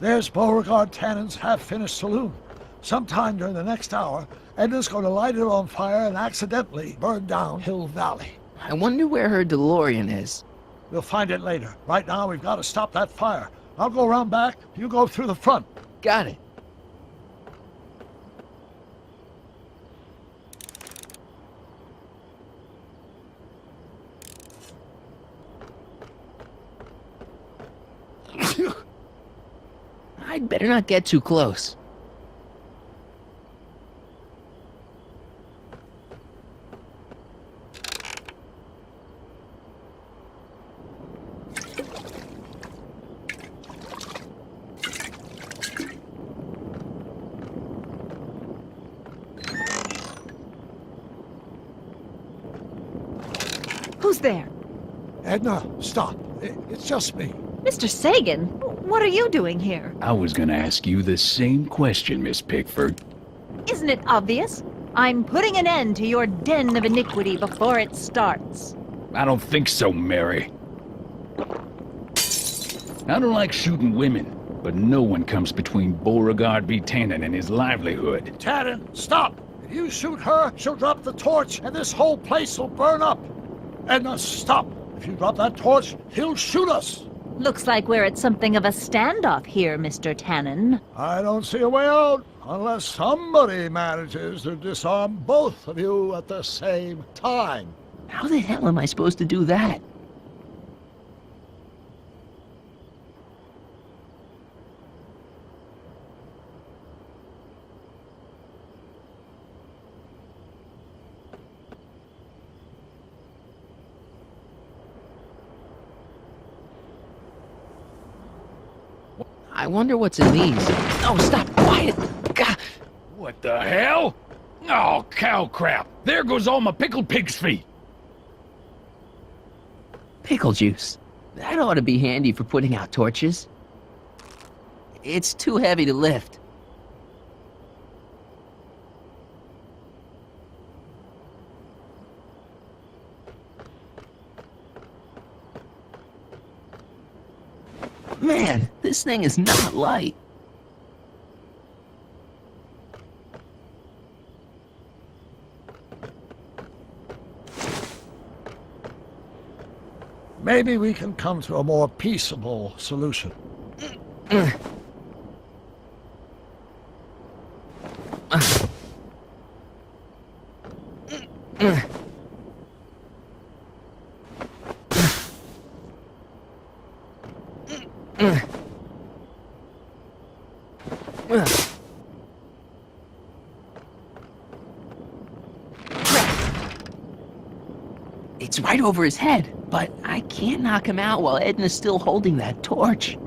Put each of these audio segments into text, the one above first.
There's Beauregard Tannen's half-finished saloon. Sometime during the next hour, Edna's going to light it on fire and accidentally burn down Hill Valley. I wonder where her DeLorean is. We'll find it later. Right now, we've got to stop that fire. I'll go around back. You go through the front. Got it. I'd better not get too close. Who's there? Edna, stop. It's just me. Mr. Sagan? What are you doing here? I was gonna ask you the same question, Miss Pickford. Isn't it obvious? I'm putting an end to your den of iniquity before it starts. I don't think so, Mary. I don't like shooting women, but no one comes between Beauregard B. Tannen and his livelihood. Tannen, stop! If you shoot her, she'll drop the torch, and this whole place will burn up. Edna, stop! If you drop that torch, he'll shoot us! Looks like we're at something of a standoff here, Mr. Tannen. I don't see a way out, unless somebody manages to disarm both of you at the same time. How the hell am I supposed to do that? I wonder what's in these. Oh, stop! Quiet! Gah! What the hell? Oh, cow crap! There goes all my pickled pig's feet! Pickle juice. That ought to be handy for putting out torches. It's too heavy to lift. Man, this thing is not light. Maybe we can come to a more peaceable solution. It's right over his head, but I can't knock him out while Edna's still holding that torch.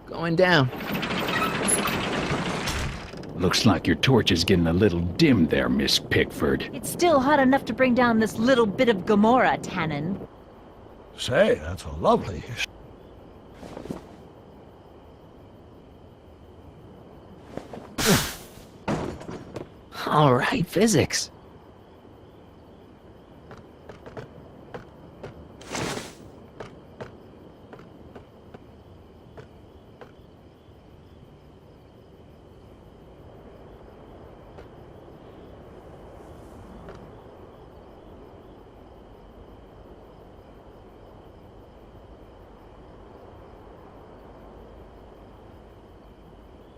Going down. Looks like your torch is getting a little dim there, Miss Pickford. It's still hot enough to bring down this little bit of Gomorrah, Tannen. Say, that's a lovely... All right, physics.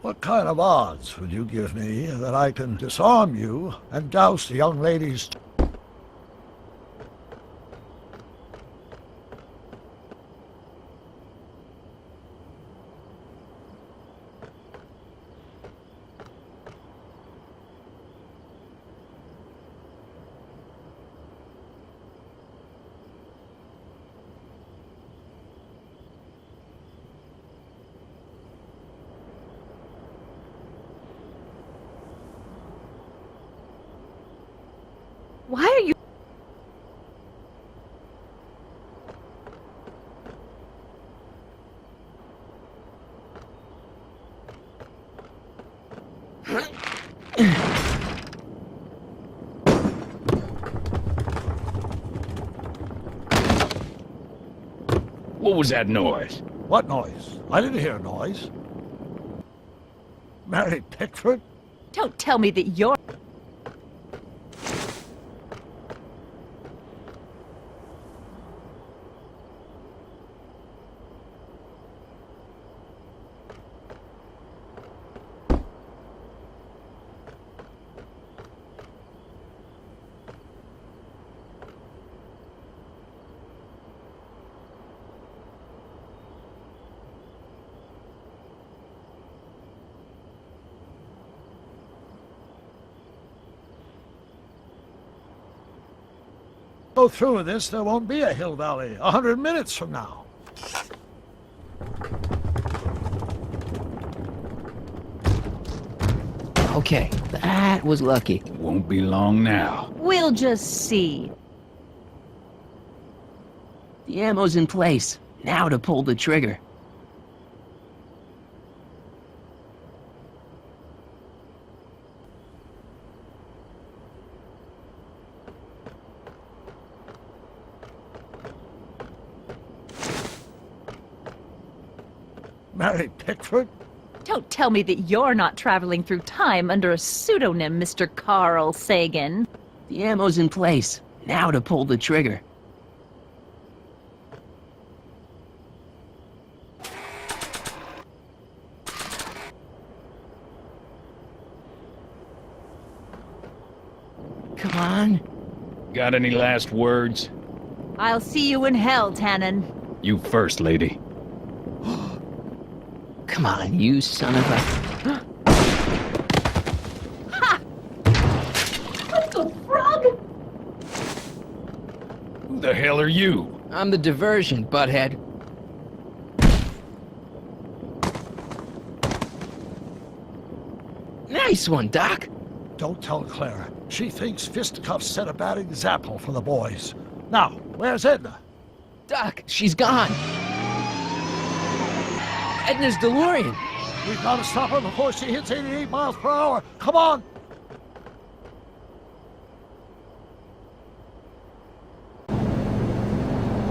What kind of odds would you give me that I can disarm you and douse the young lady's... Why are you... What was that noise? What noise? I didn't hear a noise. Mary Pickford? Don't tell me that you're... Go through with this, there won't be a Hill Valley 100 minutes from now. Okay, that was lucky. Won't be long now. We'll just see. The ammo's in place. Now to pull the trigger. Mary Pickford? Don't tell me that you're not traveling through time under a pseudonym, Mr. Carl Sagan. The ammo's in place. Now to pull the trigger. Come on. Got any last words? I'll see you in hell, Tannen. You first, lady. Come on, you son of a... Ha! What the frog? Who the hell are you? I'm the diversion, butthead. Nice one, Doc. Don't tell Clara. She thinks fisticuffs set a bad example for the boys. Now, where's Edna? Doc, she's gone. Edna's DeLorean. We've got to stop her before she hits 88 miles per hour. Come on!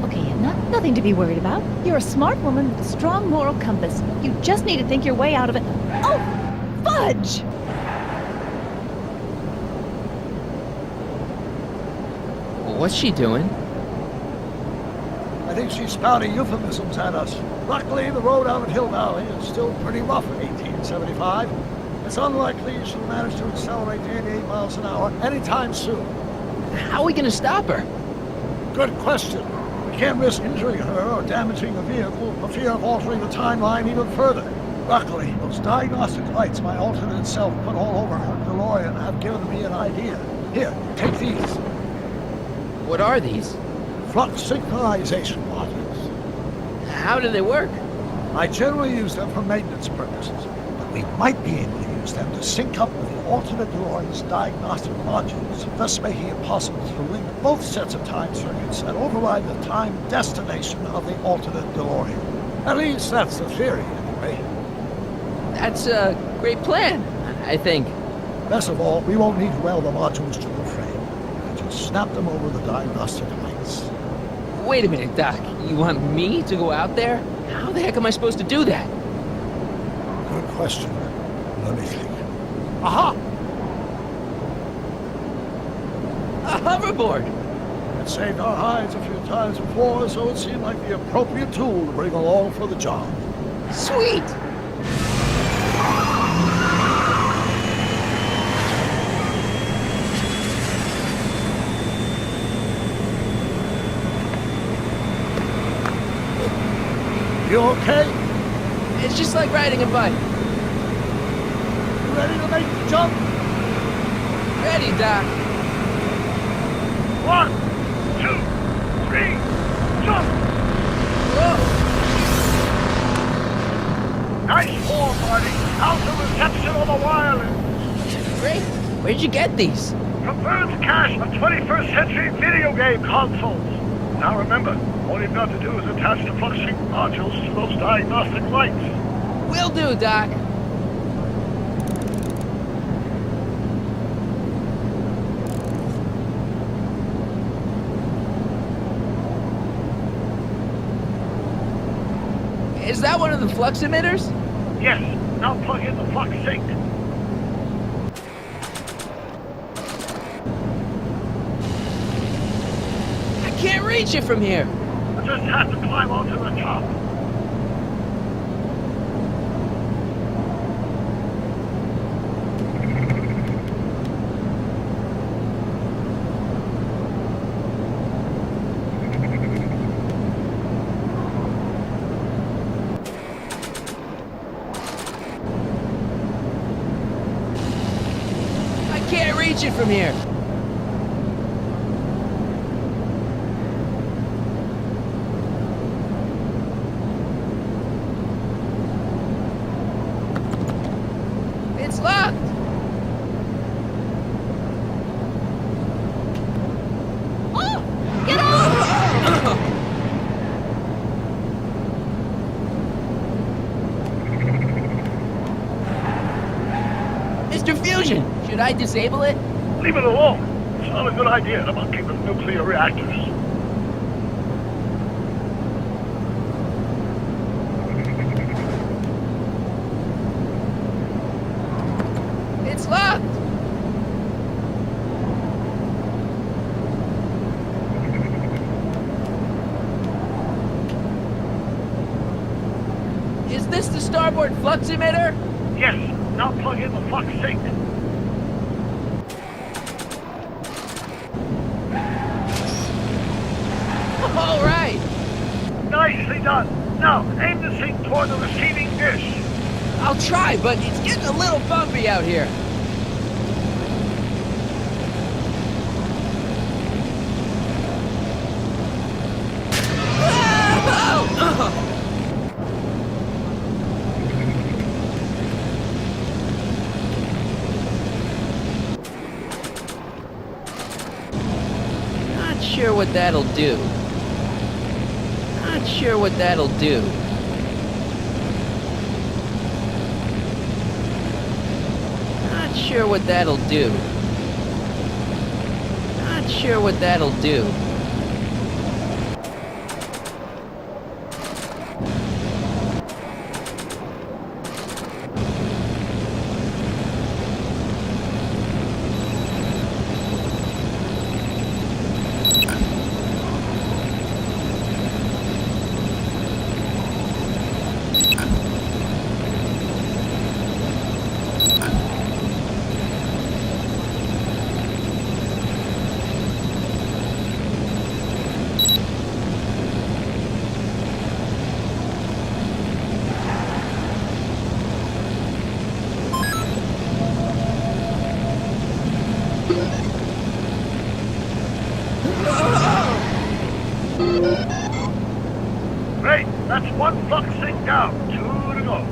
Okay, Edna, nothing to be worried about. You're a smart woman with a strong moral compass. You just need to think your way out of it. Oh, fudge! What's she doing? I think she's spouting euphemisms at us. Luckily, the road out of Hill Valley is still pretty rough in 1875. It's unlikely she'll manage to accelerate to 88 miles an hour anytime soon. How are we gonna stop her? Good question. We can't risk injuring her or damaging the vehicle for fear of altering the timeline even further. Luckily, those diagnostic lights my alternate self put all over her DeLorean have given me an idea. Here, take these. What are these? Flux synchronization modules. How do they work? I generally use them for maintenance purposes, but we might be able to use them to sync up with the alternate DeLorean's diagnostic modules, thus making it possible to link both sets of time circuits and override the time destination of the alternate DeLorean. At least that's the theory, anyway. That's a great plan, I think. Best of all, we won't need to weld the modules to the frame. We'll just snap them over the diagnostic lights. Wait a minute, Doc. You want me to go out there? How the heck am I supposed to do that? Good question. Let me think. Aha! A hoverboard! It saved our hides a few times before, so it seemed like the appropriate tool to bring along for the job. Sweet! You okay? It's just like riding a bike. You ready to make the jump? Ready, Doc. 1, 2, 3, jump! Whoa! Nice form, Marty. How's the reception on the wireless? Great. Where'd you get these? From Bird's cache of 21st century video game consoles. Now remember, all you've got to do is attach the flux sync modules to those diagnostic lights. Will do, Doc. of the flux emitters? Yes, now plug in the flux sink. I can't reach it from here. I just have to climb onto the top. I can't reach it from here. It's locked. Oh! Get off! Mr. Fusion, should I disable it? Leave it alone. It's not a good idea to monkey with nuclear reactors. It's locked. Is this the starboard flux emitter? Yes, now plug in the flux sink. All right. Nicely done. Now, aim the sink toward the receiving dish. I'll try, but it's getting a little bumpy out here. Not sure what that'll do. Not sure what that'll do. Not sure what that'll do. Not sure what that'll do. Great, that's one flux sink down. 2 to go.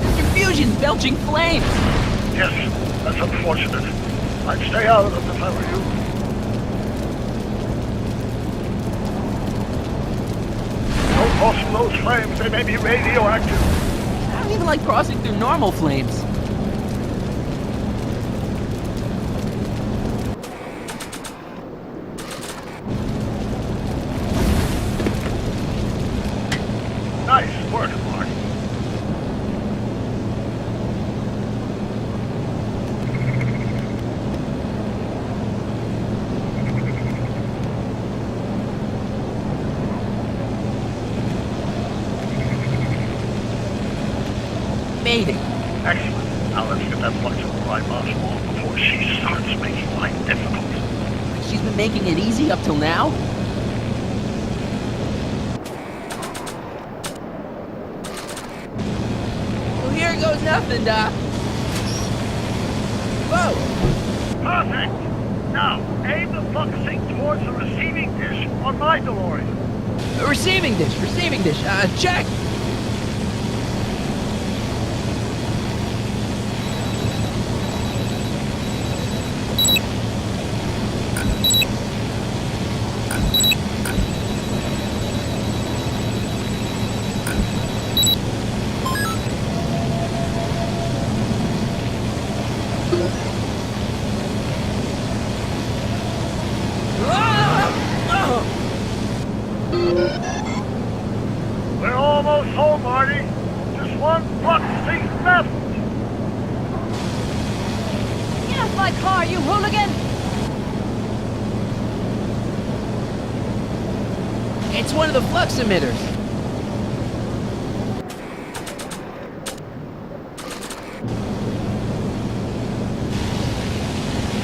Mr. Fusion's belching flames! Yes, that's unfortunate. I'd stay out of them if I were you. Don't cross those flames, they may be radioactive. I don't even like crossing through normal flames. Nice work, Mark. Made it. Excellent. Now let's get that flux override module on before she starts making life difficult. She's been making it easy up till now? Well, here goes nothing, Doc. Whoa! Perfect. Now, aim the flux sink towards the receiving dish on my DeLorean. Receiving dish, check! We're almost home, Marty. Just one flux sync left. Get off my car, you hooligan! It's one of the flux emitters.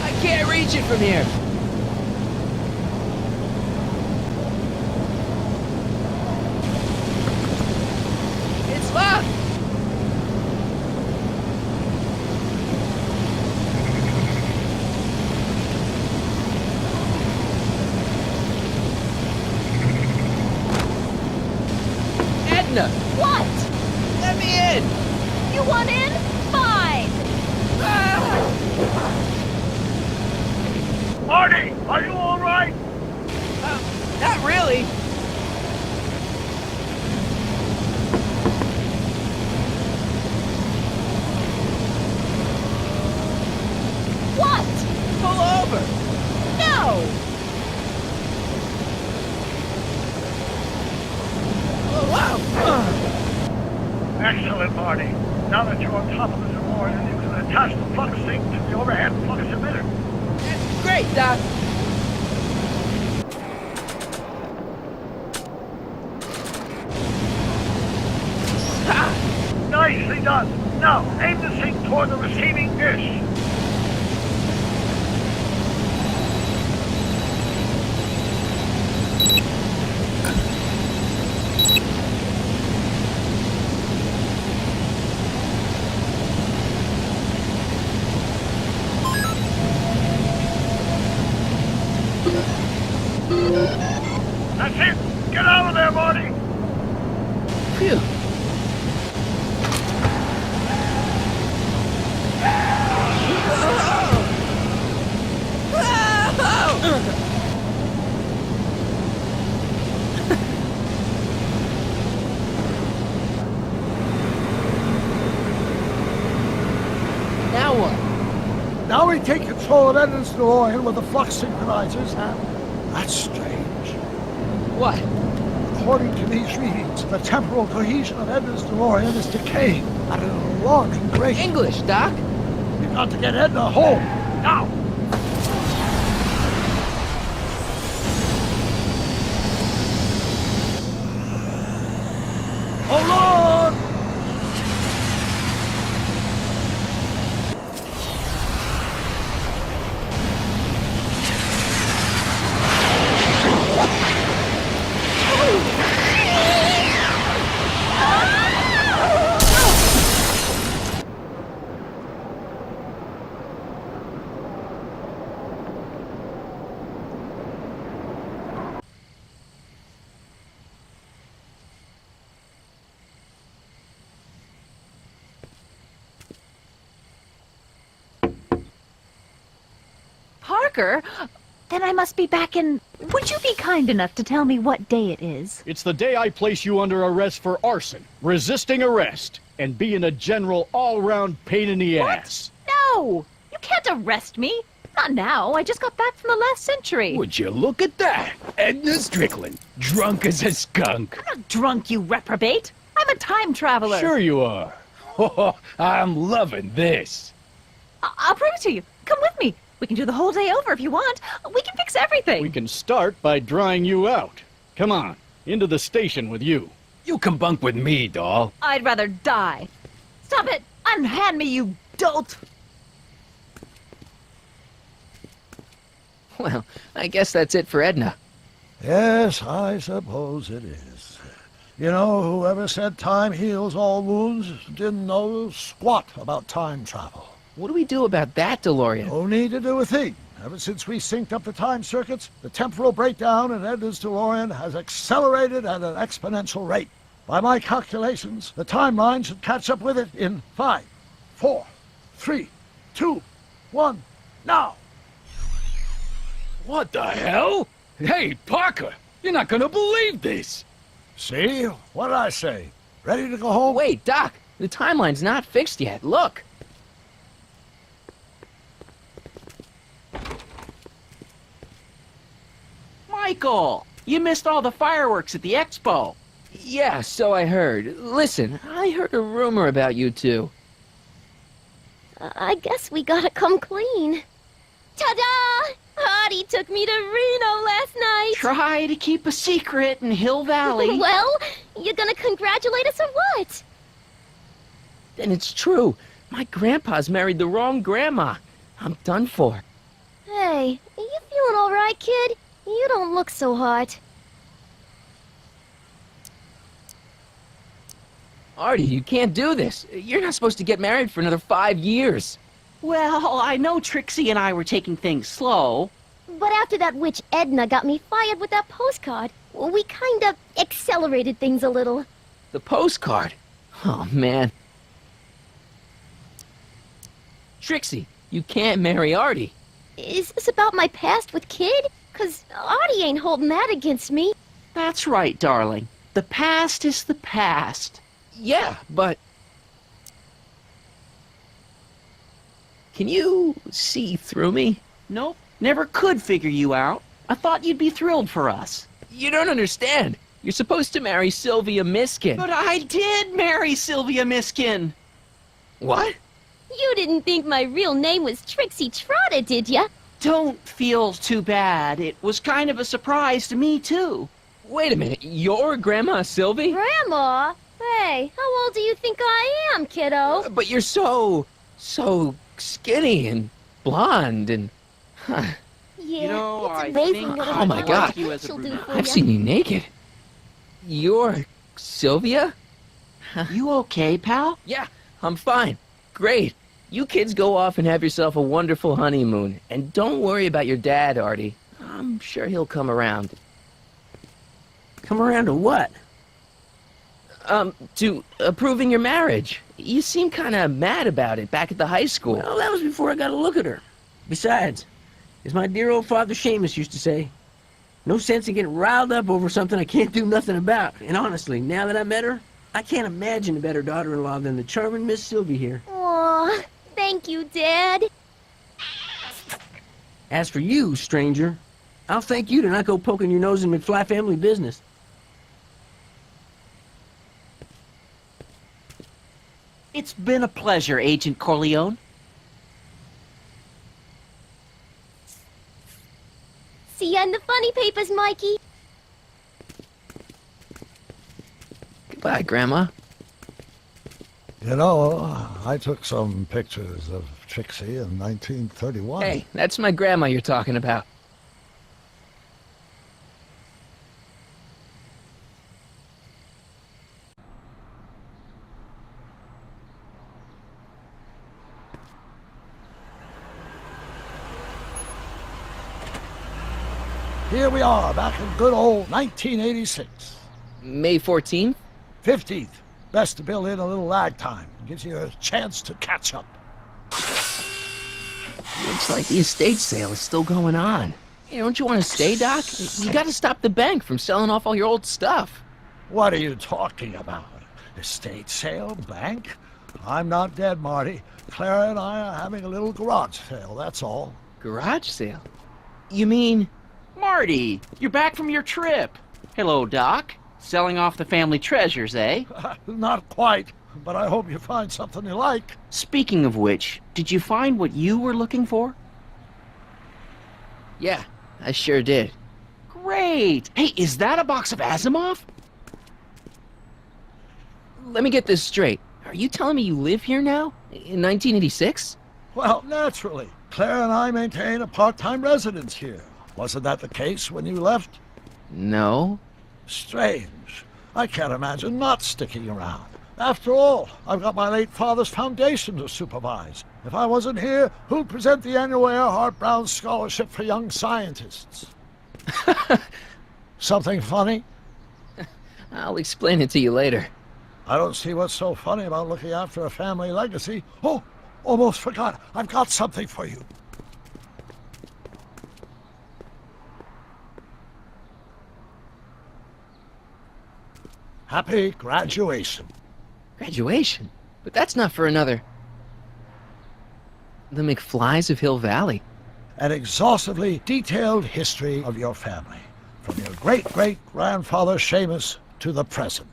I can't reach it from here. It's locked. Edna, What? let me in. You want in? Fine! Marty, are you all right? Not really. What? Pull over. No! Oh, wow. Excellent, Marty. Now that you're on top of the DeLorean, you can attach the flux sync to the overhead flux emitter. That's great, Doc. Nicely done. Now, aim the sync toward the receiving dish. That's it. Get out of there, Marty. Phew. Now what? Now we take control of Edna's DeLorean with the flux synchronizers, and that's strange. What? According to these readings, the temporal cohesion of Edna's DeLorean is decaying at an alarming rate. English, Doc. We've got to get Edna home, now! Hold on! Parker? Then I must be back in... Would you be kind enough to tell me what day it is? It's the day I place you under arrest for arson, resisting arrest, and being a general all-round pain in the ass. No! You can't arrest me! Not now. I just got back from the last century. Would you look at that? Edna Strickland, drunk as a skunk. I'm not drunk, you reprobate. I'm a time traveler. Sure you are. Oh, I'm loving this. I'll prove it to you. Come with me. We can do the whole day over if you want. We can fix everything. We can start by drying you out. Come on, into the station with you. You can bunk with me, doll. I'd rather die. Stop it! Unhand me, you dolt! Well, I guess that's it for Edna. Yes, I suppose it is. You know, whoever said time heals all wounds didn't know squat about time travel. What do we do about that, DeLorean? No need to do a thing. Ever since we synced up the time circuits, the temporal breakdown in Edna's DeLorean has accelerated at an exponential rate. By my calculations, the timeline should catch up with it in 5, 4, 3, 2, 1, now! What the hell? Hey, Parker, you're not gonna believe this. See? What did I say? Ready to go home? Wait, Doc, the timeline's not fixed yet. Look. Michael! You missed all the fireworks at the expo. Yeah, so I heard. Listen, I heard a rumor about you two. I guess we gotta come clean. Ta-da! Artie took me to Reno last night. Try to keep a secret in Hill Valley. Well, you gonna congratulate us or what? And it's true. My grandpa's married the wrong grandma. I'm done for. Hey, you feeling all right, kid? You don't look so hot. Artie, you can't do this. You're not supposed to get married for another 5 years. Well, I know Trixie and I were taking things slow. But after that witch Edna got me fired with that postcard, we kinda accelerated things a little. The postcard? Oh, man. Trixie, you can't marry Artie. Is this about my past with Kid? 'Cause Artie ain't holding that against me. That's right, darling. The past is the past. Yeah, but... Can you see through me? Nope, never could figure you out. I thought you'd be thrilled for us. You don't understand. You're supposed to marry Sylvia Miskin. But I did marry Sylvia Miskin. What? You didn't think my real name was Trixie Trotter, did ya? Don't feel too bad. It was kind of a surprise to me, too. Wait a minute, you're Grandma Sylvie? Grandma? Hey, how old do you think I am, kiddo? But you're so skinny and blonde and... Yeah, You know, it's I amazing think what Oh a my girl God. like You as a she'll do brunette. for I've ya. seen you naked. You're Sylvia? You okay, pal? Yeah, I'm fine. Great. You kids go off and have yourself a wonderful honeymoon. And don't worry about your dad, Artie. I'm sure he'll come around. Come around to what? To approving your marriage. You seem kind of mad about it back at the high school. Well, that was before I got a look at her. Besides, as my dear old father Seamus used to say, no sense in getting riled up over something I can't do nothing about. And honestly, now that I met her, I can't imagine a better daughter-in-law than the charming Miss Sylvie here. Aw, thank you, Dad. As for you, stranger, I'll thank you to not go poking your nose in McFly family business. It's been a pleasure, Agent Corleone. See ya in the funny papers, Mikey. Goodbye, Grandma. You know, I took some pictures of Trixie in 1931. Hey, that's my grandma you're talking about. Here we are, back in good old 1986. May 14th? 15th. Best to build in a little lag time. Gives you a chance to catch up. Looks like the estate sale is still going on. Hey, don't you want to stay, Doc? You gotta stop the bank from selling off all your old stuff. What are you talking about? Estate sale? Bank? I'm not dead, Marty. Clara and I are having a little garage sale, that's all. Garage sale? You mean... Marty, you're back from your trip. Hello, Doc. Selling off the family treasures, eh? Not quite, but I hope you find something you like. Speaking of which, did you find what you were looking for? Yeah, I sure did. Great! Hey, is that a box of Asimov? Let me get this straight. Are you telling me you live here now? In 1986? Well, naturally. Claire and I maintain a part-time residence here. Wasn't that the case when you left? No. Strange. I can't imagine not sticking around. After all, I've got my late father's foundation to supervise. If I wasn't here, who'd present the annual Earhart Brown Scholarship for Young Scientists? Something funny? I'll explain it to you later. I don't see what's so funny about looking after a family legacy. Oh, almost forgot. I've got something for you. Happy graduation. Graduation? But that's not for another... The McFlys of Hill Valley. An exhaustively detailed history of your family. from your great-great-grandfather Seamus to the present.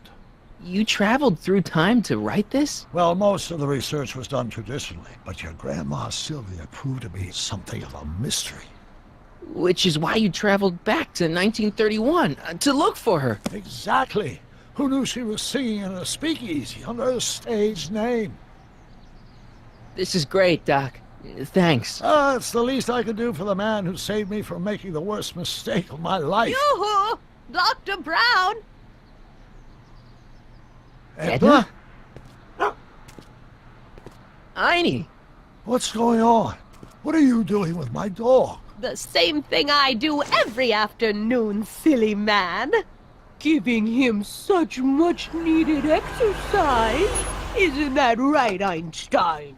You traveled through time to write this? Well, most of the research was done traditionally, but your grandma Sylvia proved to be something of a mystery. Which is why you traveled back to 1931, to look for her. Exactly. Who knew she was singing in a speakeasy under a stage name? This is great, Doc. Thanks. It's the least I could do for the man who saved me from making the worst mistake of my life. Yoo-hoo! Dr. Brown! Edna? Einie! What's going on? What are you doing with my dog? The same thing I do every afternoon, silly man. Giving him such much-needed exercise. Isn't that right, Einstein?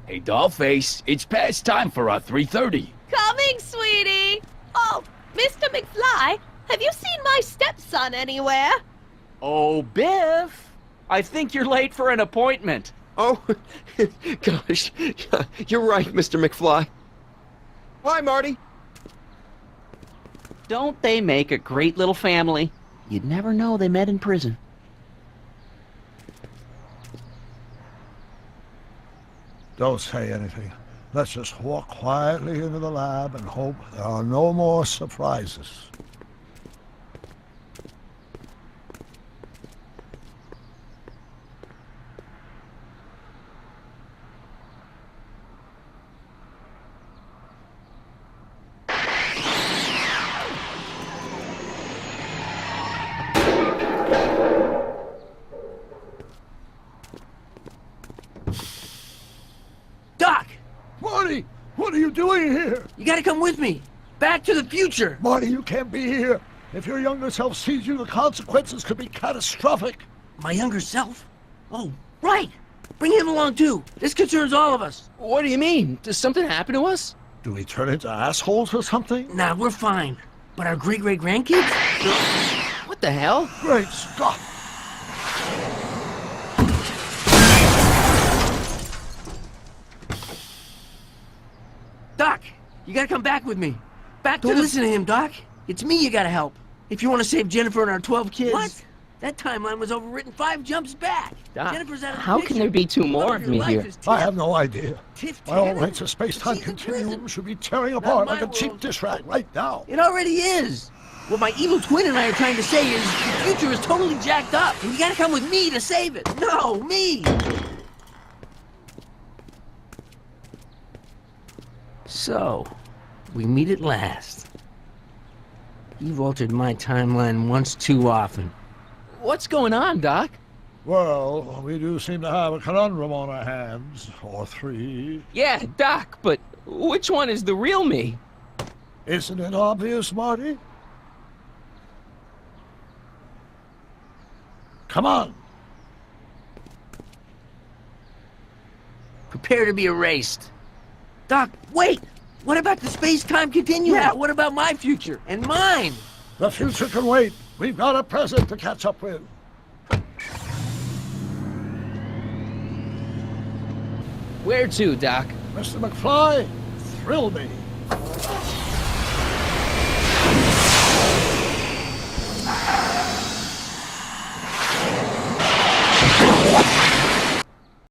Hey, Dollface, it's past time for our 3:30. Coming, sweetie! Oh, Mr. McFly, have you seen my stepson anywhere? Oh, Biff! I think you're late for an appointment. Oh, gosh. You're right, Mr. McFly. Hi, Marty. Don't they make a great little family? You'd never know they met in prison. Don't say anything. Let's just walk quietly into the lab and hope there are no more surprises. Doc! Marty! What are you doing here? You gotta come with me. Back to the future. Marty, you can't be here. If your younger self sees you, the consequences could be catastrophic. My younger self? Oh, right. Bring him along too. This concerns all of us. What do you mean? Does something happen to us? Do we turn into assholes or something? Nah, we're fine. But our great-great-grandkids? What the hell? Great Scott! Doc, you gotta come back with me. Don't listen to him, Doc. It's me you gotta help. If you want to save Jennifer and our 12 kids. What? That timeline was overwritten 5 jumps back. Doc, Jennifer's out of the how picture. can there be two The more love of your me life here? is Tiff. I have no idea. Tiff My own Tannen? rights of space-time She's in continuum prison. should be tearing Not apart in like a my cheap world. dish rag right now. It already is. What my evil twin and I are trying to say is the future is totally jacked up, and you gotta come with me to save it. No, me. So, we meet at last. You've altered my timeline once too often. What's going on, Doc? Well, we do seem to have a conundrum on our hands. Or 3. Yeah, Doc, but which one is the real me? Isn't it obvious, Marty? Come on. Prepare to be erased. Doc, wait! What about the space-time continuum? Yeah, what about my future? And mine? The future can wait. We've got a present to catch up with. Where to, Doc? Mr. McFly, thrill me.